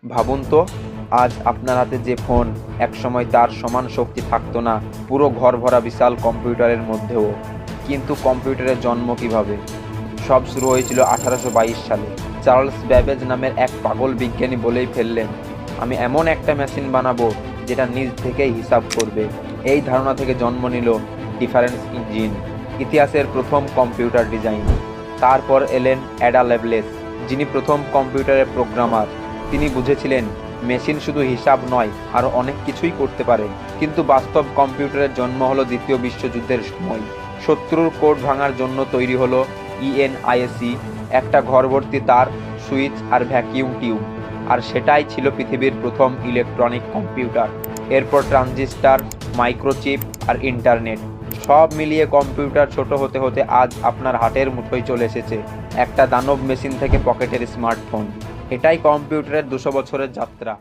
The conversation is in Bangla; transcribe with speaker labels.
Speaker 1: ভাবুন তো, আজ আপনার হাতে যে ফোন একসময় তার সমান শক্তি থাকতো না পুরো ঘর ভরা বিশাল কম্পিউটারের মধ্যেও। কিন্তু কম্পিউটারের জন্ম কিভাবে? সব শুরু হয়েছিল 1822 সালে। চার্লস ব্যাবেজ নামের এক পাগল বিজ্ঞানী বলেই ফেললেন, আমি এমন একটা মেশিন বানাবো যেটা নিজ থেকেই হিসাব করবে। এই ধারণা থেকে জন্ম নিল ডিফারেন্স ইঞ্জিন, ইতিহাসের প্রথম কম্পিউটার ডিজাইন। তারপর এলেন অ্যাডা লেভলেস, যিনি প্রথম কম্পিউটারের প্রোগ্রামার। তিনি বুঝেছিলেন মেশিন শুধু হিসাব নয়, আরও অনেক কিছুই করতে পারে। কিন্তু বাস্তব কম্পিউটারের জন্ম হলো দ্বিতীয় বিশ্বযুদ্ধের সময়। শত্রুর কোড ভাঙার জন্য তৈরি হলো ইএনআইএসি, একটা ঘরভর্তি তার, সুইচ আর ভ্যাকিউম টিউব। আর সেটাই ছিল পৃথিবীর প্রথম ইলেকট্রনিক কম্পিউটার। এরপর ট্রানজিস্টার, মাইক্রোচিপ আর ইন্টারনেট, সব মিলিয়ে কম্পিউটার ছোট হতে হতে আজ আপনার হাতের মুঠোয় চলে এসেছে। একটা দানব মেশিন থেকে পকেটের স্মার্টফোন। এটাই কম্পিউটারের 200 বছরের যাত্রা।